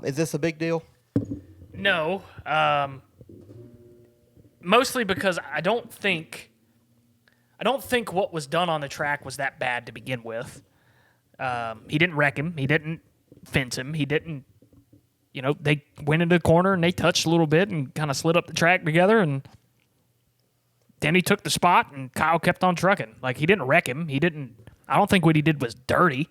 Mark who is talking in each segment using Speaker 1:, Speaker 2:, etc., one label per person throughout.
Speaker 1: Is this a big deal?
Speaker 2: No. Mostly because I don't think what was done on the track was that bad to begin with. He didn't wreck him. He didn't fence him. He didn't, they went into the corner and they touched a little bit and kind of slid up the track together, and then he took the spot and Kyle kept on trucking. Like, he didn't wreck him. I don't think what he did was dirty.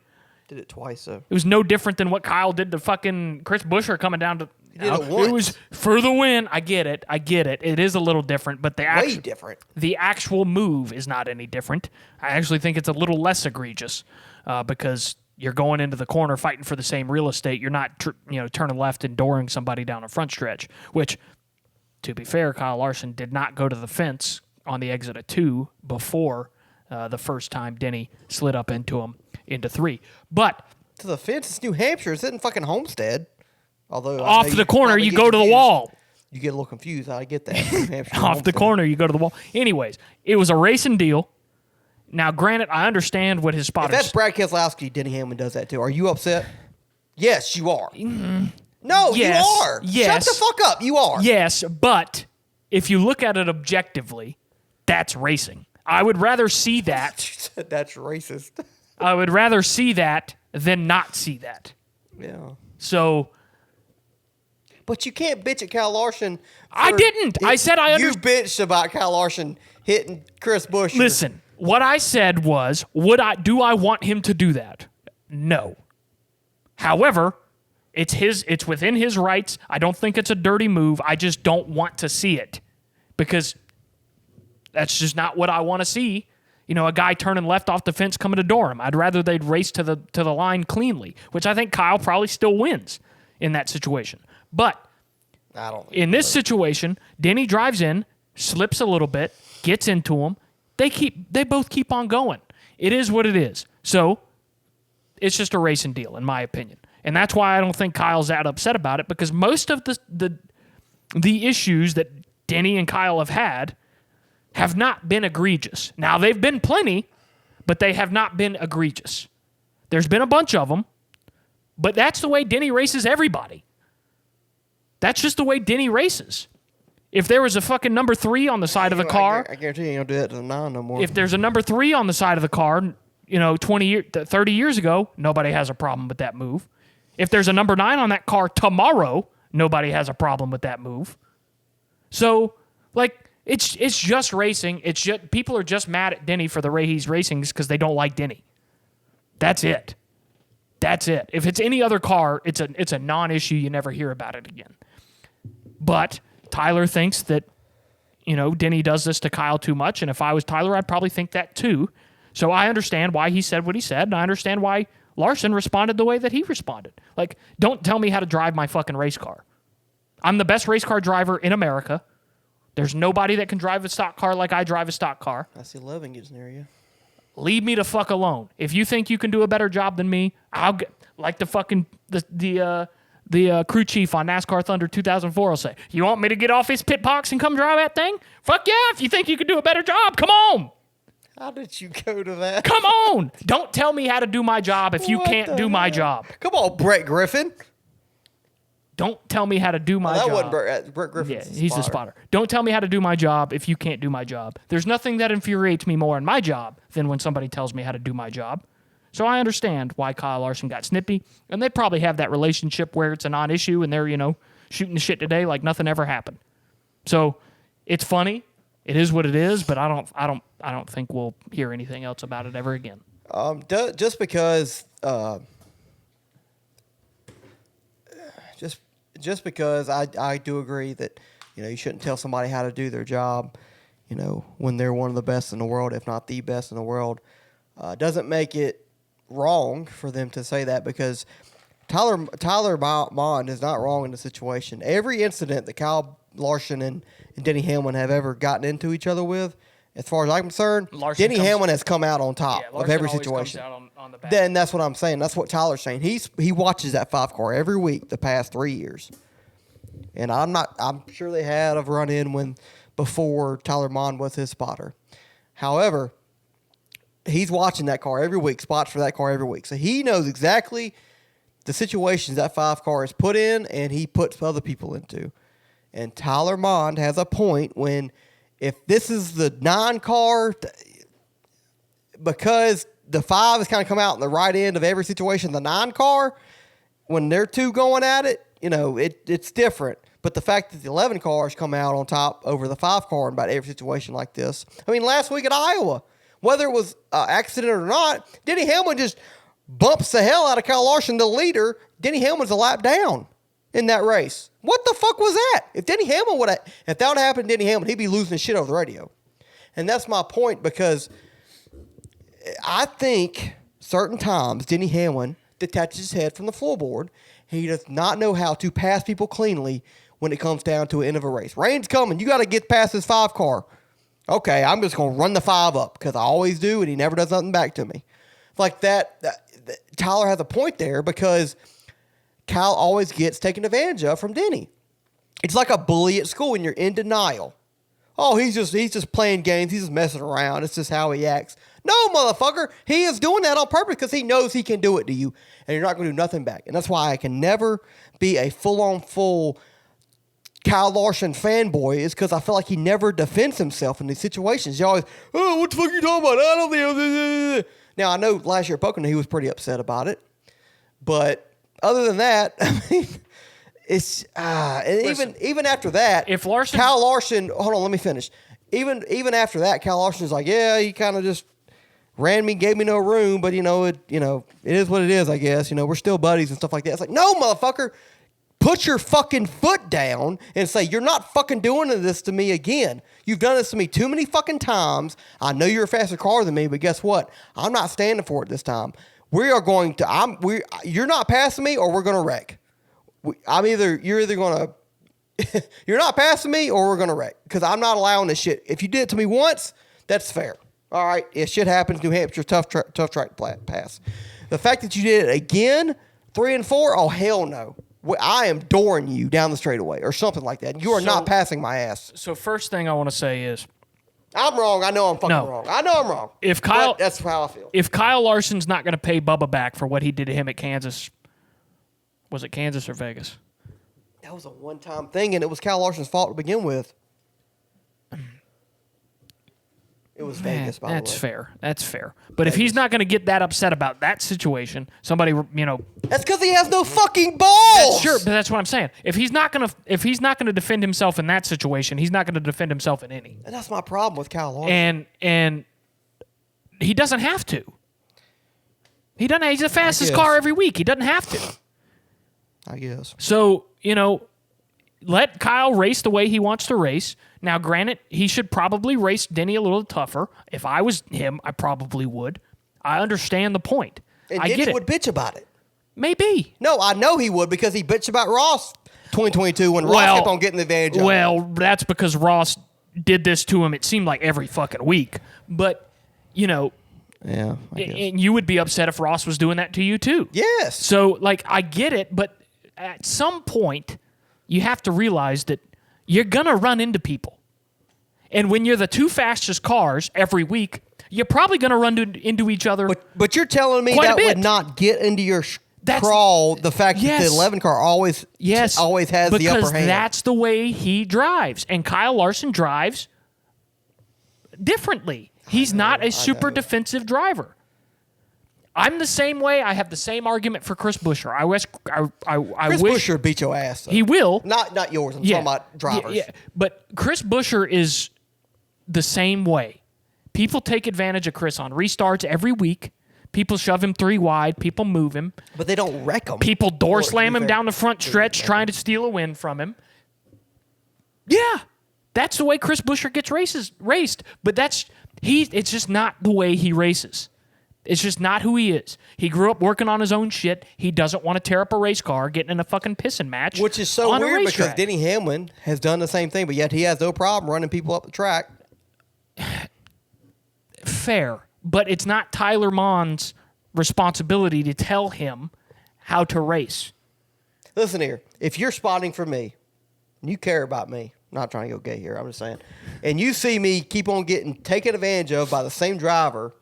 Speaker 1: Did it twice, though.
Speaker 2: It was no different than what Kyle did to fucking Chris Buescher coming down to.
Speaker 1: He did it once.
Speaker 2: It was for the win. I get it. It is a little different, but
Speaker 1: way different.
Speaker 2: The actual move is not any different. I actually think it's a little less egregious because you're going into the corner fighting for the same real estate. You're not turning left and dooring somebody down a front stretch, which, to be fair, Kyle Larson did not go to the fence on the exit of 2 before the first time Denny slid up into him into 3. But
Speaker 1: to the fence, it's New Hampshire. It's in fucking Homestead. Although
Speaker 2: off the corner, you go to the wall.
Speaker 1: You get a little confused. I get that. New Hampshire,
Speaker 2: off the corner, you go to the wall. Anyways, it was a racing deal. Now, granted, I understand what his spotters.
Speaker 1: If that's Brad Keselowski, Denny Hamlin does that too. Are you upset? Yes, you are. No,
Speaker 2: yes,
Speaker 1: you are.
Speaker 2: Yes.
Speaker 1: Shut the fuck up. You are.
Speaker 2: Yes, but if you look at it objectively, that's racing. I would rather see that.
Speaker 1: That's racist.
Speaker 2: I would rather see that than not see that.
Speaker 1: Yeah.
Speaker 2: So.
Speaker 1: But you can't bitch at Kyle Larson.
Speaker 2: I didn't. I said I understand.
Speaker 1: You bitched about Kyle Larson hitting Chris Buescher.
Speaker 2: Listen, what I said was, do I want him to do that? No. However, it's within his rights. I don't think it's a dirty move. I just don't want to see it because that's just not what I want to see. A guy turning left off the fence coming to door him. I'd rather they'd race to the line cleanly, which I think Kyle probably still wins in that situation. But in this situation, Denny drives in, slips a little bit, gets into him. They both keep on going. It is what it is. So it's just a racing deal, in my opinion. And that's why I don't think Kyle's that upset about it, because most of the issues that Denny and Kyle have not been egregious. Now, they've been plenty, but they have not been egregious. There's been a bunch of them, but that's the way Denny races everybody. That's just the way Denny races. If there was a fucking number 3 on the side of the car...
Speaker 1: I guarantee you ain't going to do that to the 9 no more.
Speaker 2: If there's a number 3 on the side of the car, 30 years ago, nobody has a problem with that move. If there's a number 9 on that car tomorrow, nobody has a problem with that move. So, it's just racing. It's just people are just mad at Denny for the way he's racing because they don't like Denny. That's it. If it's any other car, it's a non-issue. You never hear about it again. But Tyler thinks that, Denny does this to Kyle too much, and if I was Tyler, I'd probably think that too. So I understand why he said what he said, and I understand why Larson responded the way that he responded. Don't tell me how to drive my fucking race car. I'm the best race car driver in America. There's nobody that can drive a stock car like I drive a stock car.
Speaker 1: I see 11 gets near you.
Speaker 2: Leave me the fuck alone. If you think you can do a better job than me, I'll get like the fucking the crew chief on NASCAR Thunder 2004 will say, you want me to get off his pit box and come drive that thing? Fuck yeah, if you think you can do a better job, come on.
Speaker 1: How did you go to that?
Speaker 2: Come on. Don't tell me how to do my job if you can't do my job.
Speaker 1: Come on, Brett Griffin.
Speaker 2: Don't tell me how to do my job.
Speaker 1: That wasn't Brett Griffin.
Speaker 2: Yeah, he's the spotter. Don't tell me how to do my job if you can't do my job. There's nothing that infuriates me more in my job than when somebody tells me how to do my job. So I understand why Kyle Larson got snippy, and they probably have that relationship where it's a non-issue and they're, shooting the shit today like nothing ever happened. So it's funny. It is what it is, but I don't think we'll hear anything else about it ever again.
Speaker 1: Just because I do agree that you shouldn't tell somebody how to do their job, when they're one of the best in the world, if not the best in the world, doesn't make it wrong for them to say that, because Tyler Monn is not wrong in the situation. Every incident that Kyle Larson and Denny Hamlin have ever gotten into each other with, as far as I'm concerned, Denny Hamlin has come out on top of every situation.
Speaker 2: On the back.
Speaker 1: Then that's what I'm saying. That's what Tyler's saying. He watches that 5 car every week the past 3 years. And I'm sure they had a run-in before Tyler Monn was his spotter. However, he's watching that car every week, spots for that car every week. So he knows exactly the situations that 5 car is put in and he puts other people into. And Tyler Monn has a point when if this is the 9 car, because the 5 has kind of come out in the right end of every situation, the 9 car, when they're 2 going at it, it's different. But the fact that the 11 cars come out on top over the 5 car in about every situation like this. I mean, last week at Iowa, whether it was an accident or not, Denny Hamlin just bumps the hell out of Kyle Larson, the leader. Denny Hamlin's a lap down in that race. What the fuck was that? If that would have happened to Denny Hamlin, he'd be losing his shit over the radio. And that's my point, because I think certain times Denny Hamlin detaches his head from the floorboard. He does not know how to pass people cleanly when it comes down to the end of a race. Rain's coming. You got to get past this 5 car. Okay, I'm just going to run the 5 up because I always do, and he never does nothing back to me. Like that Tyler has a point there, because Kyle always gets taken advantage of from Denny. It's like a bully at school when you're in denial. Oh, he's just playing games. He's just messing around. It's just how he acts. No, motherfucker. He is doing that on purpose because he knows he can do it to you, and you're not going to do nothing back. And that's why I can never be a full Kyle Larson fanboy, is because I feel like he never defends himself in these situations. He always, oh, what the fuck are you talking about? I don't think. Now, I know last year at Pocono he was pretty upset about it, but other than that, I mean, it's and even after that,
Speaker 2: if Larson,
Speaker 1: Kyle Larson, hold on, let me finish. Even after that, Kyle Larson's like, yeah, he kind of just ran me, gave me no room, but it is what it is, I guess. We're still buddies and stuff like that. It's like, no, motherfucker. Put your fucking foot down and say, you're not fucking doing this to me again. You've done this to me too many fucking times. I know you're a faster car than me, but guess what? I'm not standing for it this time. You're not passing me, or we're going to wreck. You're either going to, you're not passing me, or we're going to wreck, because I'm not allowing this shit. If you did it to me once, that's fair. All right. If shit happens, New Hampshire, tough track pass. The fact that you did it again, 3 and 4, oh, hell no. I am dooring you down the straightaway or something like that. You are not passing my ass.
Speaker 2: So first thing I want to say is,
Speaker 1: I'm wrong. I know I'm fucking wrong. I know I'm wrong. That's how I feel.
Speaker 2: If Kyle Larson's not going to pay Bubba back for what he did to him at Kansas, was it Kansas or Vegas?
Speaker 1: That was a one-time thing, and it was Kyle Larson's fault to begin with. It was Vegas, by the way.
Speaker 2: That's fair. That's fair. But Vegas. If he's not going to get that upset about that situation, somebody,
Speaker 1: that's because he has no fucking balls.
Speaker 2: Sure, but that's what I'm saying. If he's not going to defend himself in that situation, he's not going to defend himself in any.
Speaker 1: And that's my problem with Kyle Larson.
Speaker 2: And he doesn't have to. He doesn't. He's the fastest car every week. He doesn't have to.
Speaker 1: I guess.
Speaker 2: So let Kyle race the way he wants to race. Now, granted, he should probably race Denny a little tougher. If I was him, I probably would. I understand the point.
Speaker 1: And Denny would bitch about it.
Speaker 2: Maybe.
Speaker 1: No, I know he would, because he bitched about Ross 2022 when Ross kept on getting the advantage of it.
Speaker 2: Well, that's because Ross did this to him, it seemed like, every fucking week. But,
Speaker 1: Yeah.
Speaker 2: And you would be upset if Ross was doing that to you, too.
Speaker 1: Yes.
Speaker 2: So, I get it, but at some point, you have to realize that you're going to run into people. And when you're the 2 fastest cars every week, you're probably going to run into each other.
Speaker 1: But you're telling me that would not get into your crawl, the fact that the 11 car always has the upper hand.
Speaker 2: Because that's the way he drives. And Kyle Larson drives differently. He's not a super defensive driver. I'm the same way. I have the same argument for Chris Buescher. I wish
Speaker 1: Buescher beat your ass, though.
Speaker 2: He will.
Speaker 1: Not yours. I'm talking about drivers.
Speaker 2: Yeah. But Chris Buescher is the same way. People take advantage of Chris on restarts every week. People shove him 3 wide. People move him.
Speaker 1: But they don't wreck him.
Speaker 2: People door slam him down the front stretch trying to steal a win from him. Yeah. That's the way Chris Buescher gets raced. But it's just not the way he races. It's just not who he is. He grew up working on his own shit. He doesn't want to tear up a race car, getting in a fucking pissing match.
Speaker 1: Which is so weird, because Denny Hamlin has done the same thing, but yet he has no problem running people up the track.
Speaker 2: Fair. But it's not Tyler Monn's responsibility to tell him how to race.
Speaker 1: Listen here. If you're spotting for me, and you care about me, I'm not trying to go gay here, I'm just saying, and you see me keep on getting taken advantage of by the same driver,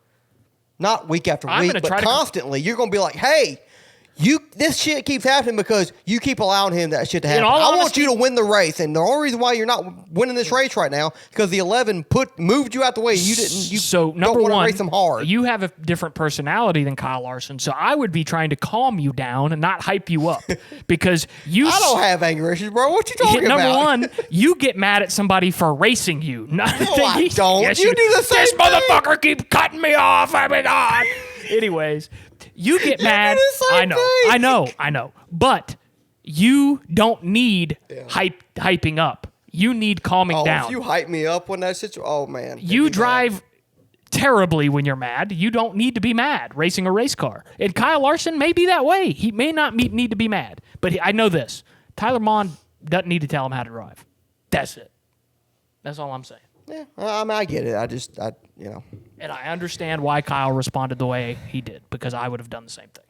Speaker 1: not week after week, but constantly, you're going to be like, hey, This shit keeps happening because you keep allowing him that shit to happen. I want you to win the race, and the only reason why you're not winning this race right now is because the 11 moved you out the way. You didn't. You
Speaker 2: so number
Speaker 1: don't want to
Speaker 2: one,
Speaker 1: race them hard.
Speaker 2: You have a different personality than Kyle Larson, so I would be trying to calm you down and not hype you up because you.
Speaker 1: I don't have anger issues, bro. What you talking about?
Speaker 2: Number one, you get mad at somebody for racing you.
Speaker 1: No, I don't.
Speaker 2: Yes,
Speaker 1: you do the same
Speaker 2: This
Speaker 1: thing.
Speaker 2: motherfucker keep cutting me off. Oh my God. Anyways, you get mad. I know. But you don't need hyping up. You need calming down.
Speaker 1: If you hype me up when that situation, oh man.
Speaker 2: You drive terribly when you're mad. You don't need to be mad racing a race car. And Kyle Larson may be that way. He may not need to be mad. But I know this. Tyler Monn doesn't need to tell him how to drive. That's it. That's all I'm saying.
Speaker 1: Yeah, I mean, I get it. I
Speaker 2: And I understand why Kyle responded the way he did because I would have done the same thing.